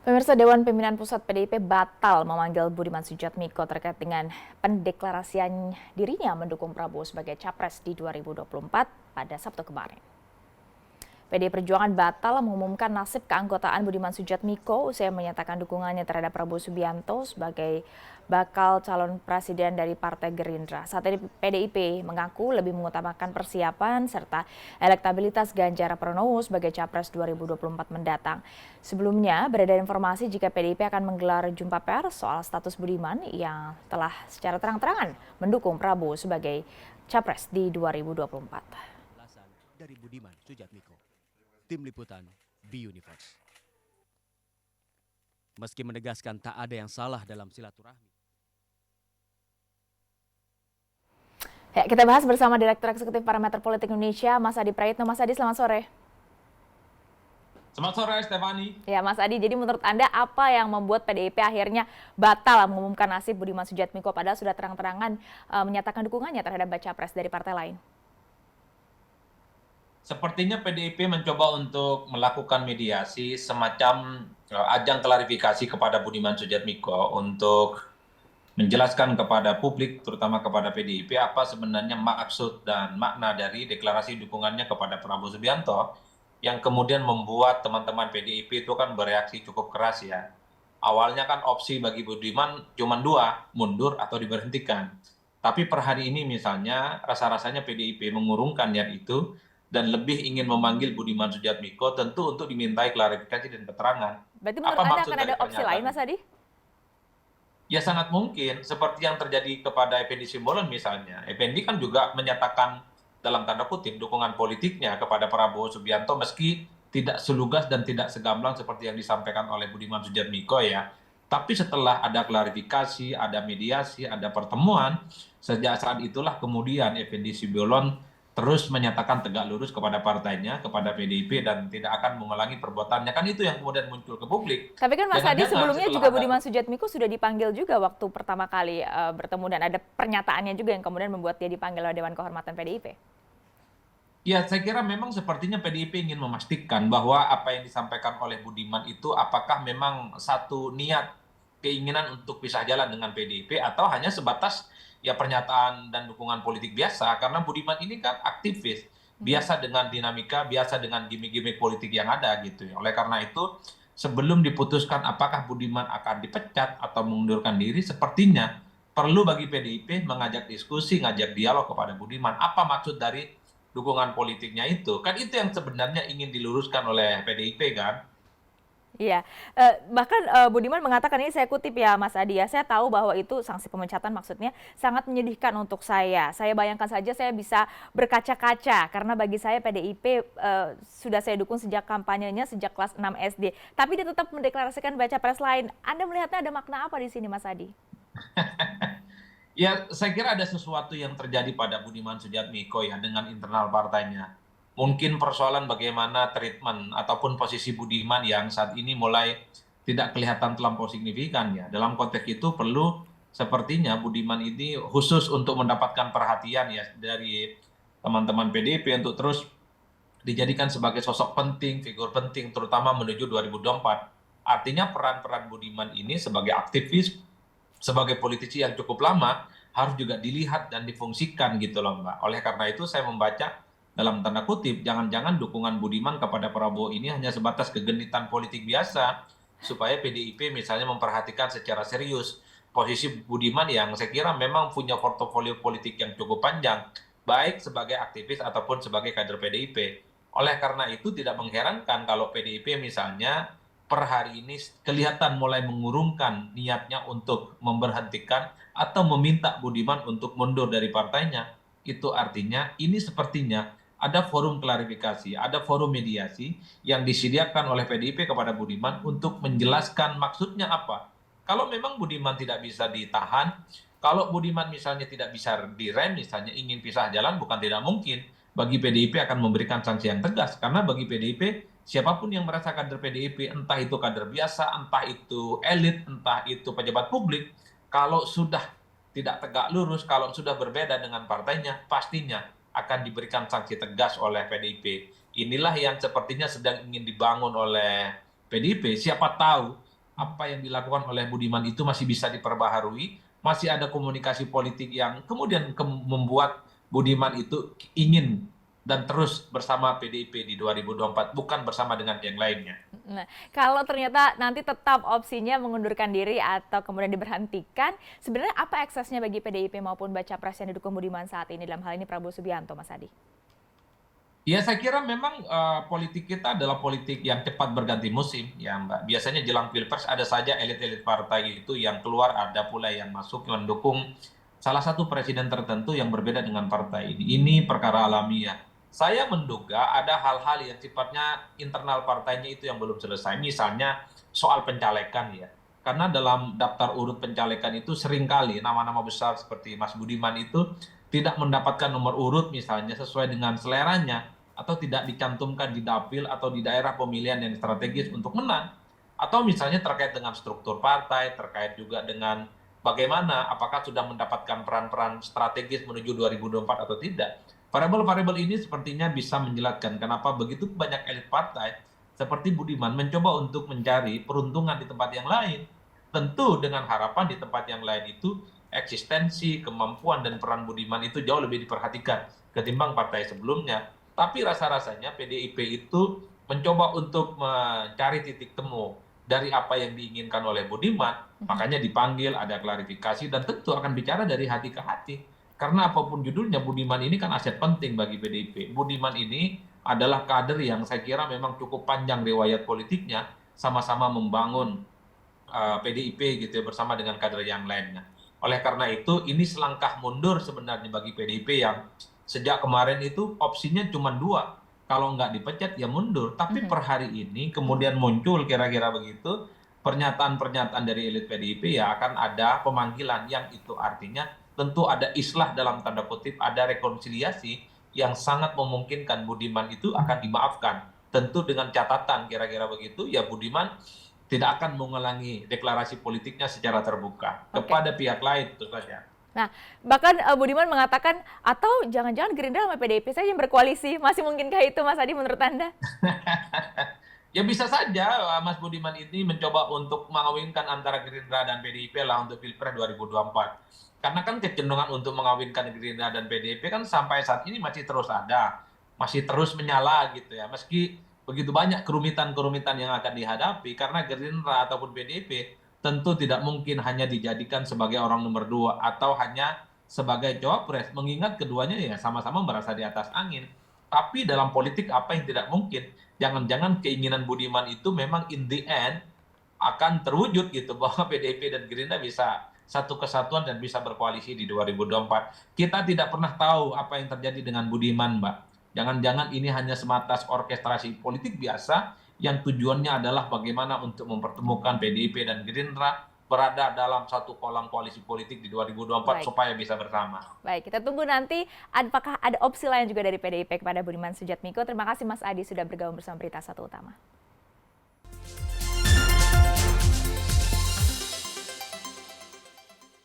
Pemirsa, Dewan Pimpinan Pusat PDIP batal memanggil Budiman Sujatmiko terkait dengan pendeklarasian dirinya mendukung Prabowo sebagai capres di 2024 pada Sabtu kemarin. PDI Perjuangan batal mengumumkan nasib keanggotaan Budiman Sujatmiko usai menyatakan dukungannya terhadap Prabowo Subianto sebagai bakal calon presiden dari Partai Gerindra. Saat ini PDIP mengaku lebih mengutamakan persiapan serta elektabilitas Ganjar Pranowo sebagai capres 2024 mendatang. Sebelumnya beredar informasi jika PDIP akan menggelar jumpa pers soal status Budiman yang telah secara terang-terangan mendukung Prabowo sebagai capres di 2024. Dari Budiman Sujatmiko. Tim Liputan B-Universe. Meski menegaskan tak ada yang salah dalam silaturahmi. Ya, kita bahas bersama Direktur Eksekutif Parameter Politik Indonesia, Mas Adi Praitno. Mas Adi, selamat sore. Selamat sore, Stefani. Ya, Mas Adi, jadi menurut Anda apa yang membuat PDIP akhirnya batal mengumumkan nasib Budiman Sujatmiko padahal sudah terang-terangan menyatakan dukungannya terhadap baca pres dari partai lain? Sepertinya PDIP mencoba untuk melakukan mediasi semacam ajang klarifikasi kepada Budiman Sujatmiko untuk menjelaskan kepada publik, terutama kepada PDIP, apa sebenarnya maksud dan makna dari deklarasi dukungannya kepada Prabowo Subianto yang kemudian membuat teman-teman PDIP itu kan bereaksi cukup keras ya. Awalnya kan opsi bagi Budiman cuma dua, mundur atau diberhentikan. Tapi per hari ini misalnya rasa-rasanya PDIP mengurungkan niat itu dan lebih ingin memanggil Budiman Sujatmiko tentu untuk dimintai klarifikasi dan keterangan. Berarti Apa menurut Anda maksud akan dari ada opsi lain, pernyataan? Mas Adi? Ya sangat mungkin seperti yang terjadi kepada Effendi Simbolon misalnya. Effendi kan juga menyatakan dalam tanda kutip dukungan politiknya kepada Prabowo Subianto meski tidak selugas dan tidak segamblang seperti yang disampaikan oleh Budiman Sujatmiko ya. Tapi setelah ada klarifikasi, ada mediasi, ada pertemuan, sejak saat itulah kemudian Effendi Simbolon terus menyatakan tegak lurus kepada partainya, kepada PDIP dan tidak akan mengulangi perbuatannya. Kan itu yang kemudian muncul ke publik. Tapi kan Mas Adi Jangan-jangan sebelumnya setelah juga ada Budiman Sujatmiko sudah dipanggil juga waktu pertama kali bertemu dan ada pernyataannya juga yang kemudian membuat dia dipanggil oleh Dewan Kehormatan PDIP. Ya, saya kira memang sepertinya PDIP ingin memastikan bahwa apa yang disampaikan oleh Budiman itu apakah memang satu niat keinginan untuk pisah jalan dengan PDIP atau hanya sebatas ya pernyataan dan dukungan politik biasa karena Budiman ini kan aktivis, biasa dengan dinamika, biasa dengan gimmick-gimmick politik yang ada gitu ya. Oleh karena itu sebelum diputuskan apakah Budiman akan dipecat atau mengundurkan diri, sepertinya perlu bagi PDIP mengajak diskusi, ngajak dialog kepada Budiman. Apa maksud dari dukungan politiknya itu? Kan itu yang sebenarnya ingin diluruskan oleh PDIP kan? Iya, bahkan Budiman mengatakan, ini saya kutip ya Mas Adi ya, saya tahu bahwa itu sanksi pemecatan maksudnya sangat menyedihkan untuk saya. Saya bayangkan saja saya bisa berkaca-kaca karena bagi saya PDIP sudah saya dukung sejak kampanyenya sejak kelas 6 SD. Tapi dia tetap mendeklarasikan baca pres lain. Anda melihatnya ada makna apa di sini Mas Adi? Ya, saya kira ada sesuatu yang terjadi pada Budiman Sujatmiko ya dengan internal partainya. Mungkin persoalan bagaimana treatment ataupun posisi Budiman yang saat ini mulai tidak kelihatan terlampau signifikan ya. Dalam konteks itu perlu sepertinya Budiman ini khusus untuk mendapatkan perhatian ya dari teman-teman PDIP untuk terus dijadikan sebagai sosok penting, figur penting, terutama menuju 2024. Artinya peran-peran Budiman ini sebagai aktivis, sebagai politisi yang cukup lama, harus juga dilihat dan difungsikan gitu loh Mbak. Oleh karena itu saya membaca dalam tanda kutip, jangan-jangan dukungan Budiman kepada Prabowo ini hanya sebatas kegenitan politik biasa, supaya PDIP misalnya memperhatikan secara serius posisi Budiman yang saya kira memang punya portofolio politik yang cukup panjang, baik sebagai aktivis ataupun sebagai kader PDIP. Oleh karena itu tidak mengherankan kalau PDIP misalnya per hari ini kelihatan mulai mengurungkan niatnya untuk memberhentikan atau meminta Budiman untuk mundur dari partainya. Itu artinya ini sepertinya ada forum klarifikasi, ada forum mediasi yang disediakan oleh PDIP kepada Budiman untuk menjelaskan maksudnya apa. Kalau memang Budiman tidak bisa ditahan, kalau Budiman misalnya tidak bisa direm, misalnya ingin pisah jalan, bukan tidak mungkin bagi PDIP akan memberikan sanksi yang tegas. Karena bagi PDIP, siapapun yang merasa kader PDIP, entah itu kader biasa, entah itu elit, entah itu pejabat publik, kalau sudah tidak tegak lurus, kalau sudah berbeda dengan partainya, pastinya akan diberikan sanksi tegas oleh PDIP. Inilah yang sepertinya sedang ingin dibangun oleh PDIP. Siapa tahu apa yang dilakukan oleh Budiman itu masih bisa diperbaharui, masih ada komunikasi politik yang kemudian membuat Budiman itu ingin dan terus bersama PDIP di 2024, bukan bersama dengan yang lainnya. Nah, kalau ternyata nanti tetap opsinya mengundurkan diri atau kemudian diberhentikan, sebenarnya apa eksesnya bagi PDIP maupun baca pres yang didukung Budiman saat ini, dalam hal ini Prabowo Subianto, Mas Adi? Ya, saya kira memang politik kita adalah politik yang cepat berganti musim, ya Mbak. Biasanya jelang Pilpres ada saja elit-elit partai itu yang keluar, ada pula yang masuk mendukung salah satu presiden tertentu yang berbeda dengan partai ini. Ini perkara alamiah. Saya menduga ada hal-hal yang sifatnya internal partainya itu yang belum selesai. Misalnya soal pencalekan ya. Karena dalam daftar urut pencalekan itu seringkali nama-nama besar seperti Mas Budiman itu tidak mendapatkan nomor urut misalnya sesuai dengan seleranya, atau tidak dicantumkan di dapil atau di daerah pemilihan yang strategis untuk menang, atau misalnya terkait dengan struktur partai, terkait juga dengan bagaimana apakah sudah mendapatkan peran-peran strategis menuju 2024 atau tidak. Variabel-variabel ini sepertinya bisa menjelaskan kenapa begitu banyak elit partai seperti Budiman mencoba untuk mencari peruntungan di tempat yang lain. Tentu dengan harapan di tempat yang lain itu eksistensi, kemampuan, dan peran Budiman itu jauh lebih diperhatikan ketimbang partai sebelumnya. Tapi rasa-rasanya PDIP itu mencoba untuk mencari titik temu dari apa yang diinginkan oleh Budiman, makanya dipanggil, ada klarifikasi, dan tentu akan bicara dari hati ke hati. Karena apapun judulnya, Budiman ini kan aset penting bagi PDIP. Budiman ini adalah kader yang saya kira memang cukup panjang riwayat politiknya, sama-sama membangun PDIP gitu ya, bersama dengan kader yang lainnya. Oleh karena itu, ini selangkah mundur sebenarnya bagi PDIP yang sejak kemarin itu opsinya cuma dua. Kalau nggak dipecat ya mundur. Tapi per hari ini kemudian muncul kira-kira begitu pernyataan-pernyataan dari elit PDIP, ya akan ada pemanggilan yang itu artinya tentu ada islah dalam tanda kutip, ada rekonsiliasi yang sangat memungkinkan Budiman itu akan dimaafkan. Tentu dengan catatan kira-kira begitu, ya Budiman tidak akan mengulangi deklarasi politiknya secara terbuka kepada pihak lain, tentu saja. Nah, bahkan Budiman mengatakan, atau jangan-jangan Gerindra sama PDIP saja yang berkoalisi. Masih mungkinkah itu, Mas Adi, menurut Anda? Ya bisa saja Mas Budiman ini mencoba untuk mengawinkan antara Gerindra dan PDIP lah untuk Pilpres 2024. Karena kan kecenderungan untuk mengawinkan Gerindra dan PDIP kan sampai saat ini masih terus ada, masih terus menyala gitu ya. Meski begitu banyak kerumitan-kerumitan yang akan dihadapi, karena Gerindra ataupun PDIP tentu tidak mungkin hanya dijadikan sebagai orang nomor dua atau hanya sebagai cawapres, mengingat keduanya ya sama-sama merasa di atas angin. Tapi dalam politik apa yang tidak mungkin? Jangan-jangan keinginan Budiman itu memang in the end akan terwujud gitu, bahwa PDIP dan Gerindra bisa satu kesatuan dan bisa berkoalisi di 2024. Kita tidak pernah tahu apa yang terjadi dengan Budiman, Mbak. Jangan-jangan ini hanya semata orkestrasi politik biasa yang tujuannya adalah bagaimana untuk mempertemukan PDIP dan Gerindra berada dalam satu kolam koalisi politik di 2024. Baik, supaya bisa bersama. Baik, kita tunggu nanti apakah ada opsi lain juga dari PDIP kepada Budiman Sujatmiko. Terima kasih Mas Adi sudah bergabung bersama Berita Satu Utama.